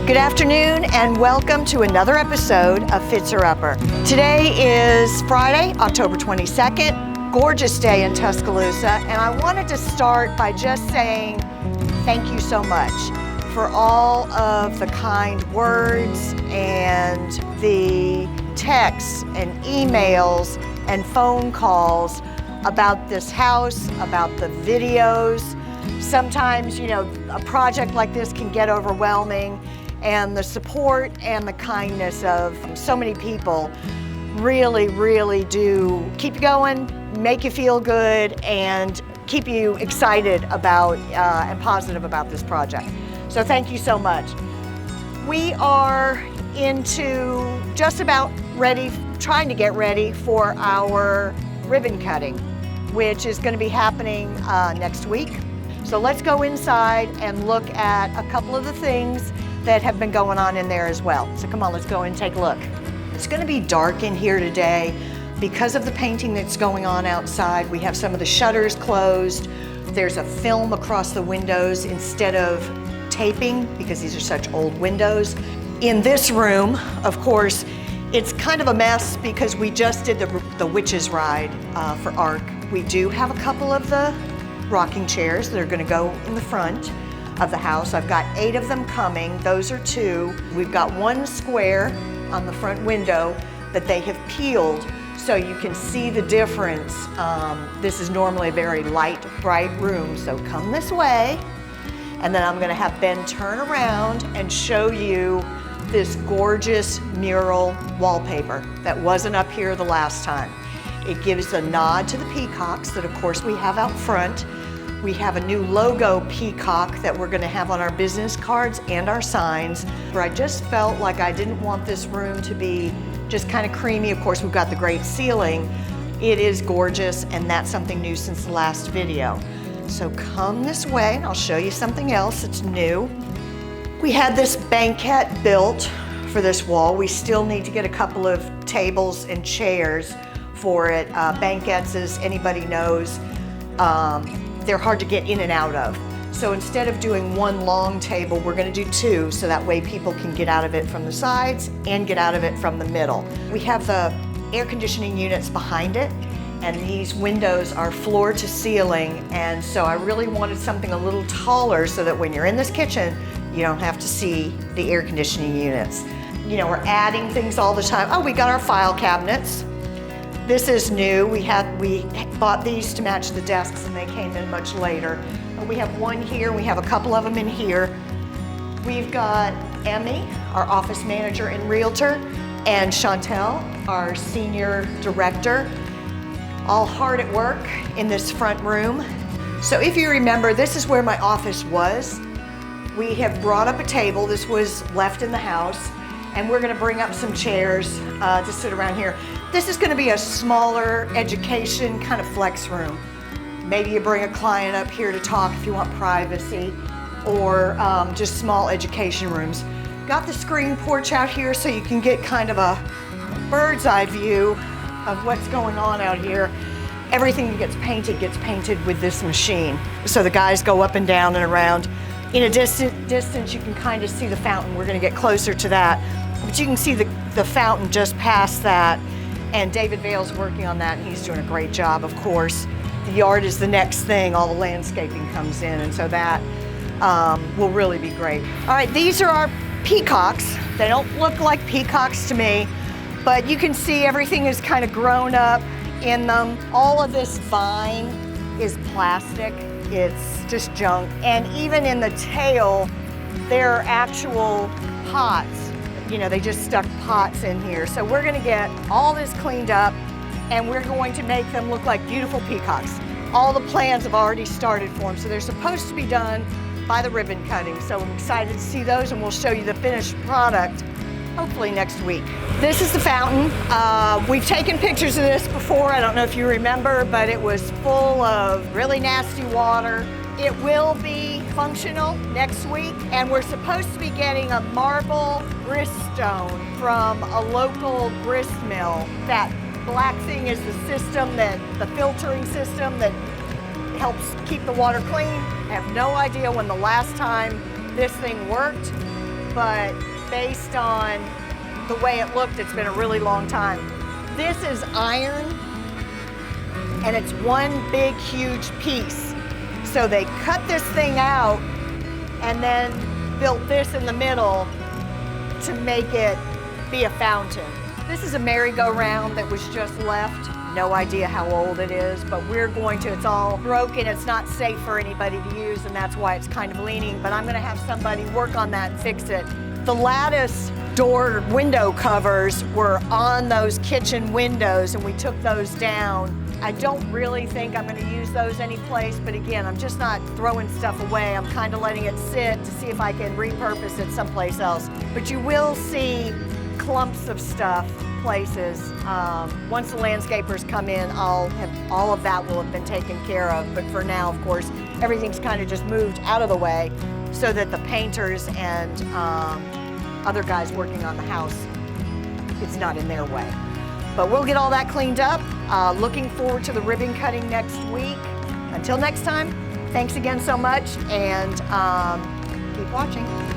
Good afternoon and welcome to another episode of Fitts'er. Today is Friday, October 22nd, gorgeous day in Tuscaloosa, and I wanted to start by just saying thank you so much for all of the kind words and the texts and emails and phone calls about this house, about the videos. Sometimes, a project like this can get overwhelming, and the support and the kindness of so many people really do keep you going, make you feel good, and keep you excited about and positive about this project. So thank you so much. We are into just about ready, trying to get ready for our ribbon cutting, which is going to be happening next week. So let's go inside and look at a couple of the things that have been going on in there as well. So come on, let's go and take a look. It's going to be dark in here today because of the painting that's going on outside. We have some of the shutters closed. There's a film across the windows instead of taping because these are such old windows. In this room, of course, it's kind of a mess because we just did the witches ride for ARC. We do have a couple of the rocking chairs that are going to go in the front of the house. I've got 8 of them coming. Those are 2. We've got 1 square on the front window that they have peeled so you can see the difference. This is normally a very light, bright room, so come this way. And then I'm going to have Ben turn around and show you this gorgeous mural wallpaper that wasn't up here the last time. It gives a nod to the peacocks that of course we have out front. We have a new logo peacock that we're going to have on our business cards and our signs. Where I just felt like I didn't want this room to be just kind of creamy. Of course, we've got the great ceiling. It is gorgeous, and that's something new since the last video. So come this way and I'll show you something else that's new. We had this banquette built for this wall. We still need to get a couple of tables and chairs for it. Banquettes, as anybody knows, they're hard to get in and out of. So instead of doing 1 long table, we're going to do 2, so that way people can get out of it from the sides and get out of it from the middle. We have the air conditioning units behind it, and these windows are floor to ceiling, and so I really wanted something a little taller so that when you're in this kitchen, you don't have to see the air conditioning units. We're adding things all the time. Oh, we got our file cabinets. This is new. We bought these to match the desks and they came in much later. We have 1 here, we have a couple of them in here. We've got Emmy, our office manager and realtor, and Chantel, our senior director, all hard at work in this front room. So if you remember, this is where my office was. We have brought up a table. This was left in the house, and we're going to bring up some chairs to sit around here. This is going to be a smaller education kind of flex room. Maybe you bring a client up here to talk if you want privacy, or just small education rooms. Got the screen porch out here so you can get kind of a bird's eye view of what's going on out here. Everything that gets painted with this machine. So the guys go up and down and around. In a distance, you can kind of see the fountain. We're going to get closer to that. But you can see the fountain just past that. And David Vale's working on that, and he's doing a great job, of course. The yard is the next thing. All the landscaping comes in, and so that will really be great. All right, these are our peacocks. They don't look like peacocks to me, but you can see everything is kind of grown up in them. All of this vine is plastic. It's just junk. And even in the tail, there are actual pots. They just stuck pots in here. So we're gonna get all this cleaned up, and we're going to make them look like beautiful peacocks. All the plans have already started for them, so they're supposed to be done by the ribbon cutting. So I'm excited to see those, and we'll show you the finished product hopefully next week. This is the fountain. We've taken pictures of this before. I don't know if you remember, but it was full of really nasty water. It will be functional next week, and we're supposed to be getting a marble grist stone from a local grist mill. That black thing is the system, the filtering system that helps keep the water clean. I have no idea when the last time this thing worked. but based on the way it looked, it's been a really long time. This is iron, and it's one big, huge piece. So they cut this thing out and then built this in the middle to make it be a fountain. This is a merry-go-round that was just left. No idea how old it is, but we're going to, it's all broken, it's not safe for anybody to use, and that's why it's kind of leaning, but I'm gonna have somebody work on that and fix it. The lattice door window covers were on those kitchen windows, and we took those down. I don't really think I'm gonna use those anyplace, but again, I'm just not throwing stuff away. I'm kind of letting it sit to see if I can repurpose it someplace else. But you will see clumps of stuff places. Once the landscapers come in, all of that will have been taken care of. But for now, of course, everything's kind of just moved out of the way so that the painters and other guys working on the house, it's not in their way. But we'll get all that cleaned up. Looking forward to the ribbon cutting next week. Until next time, thanks again so much, and keep watching.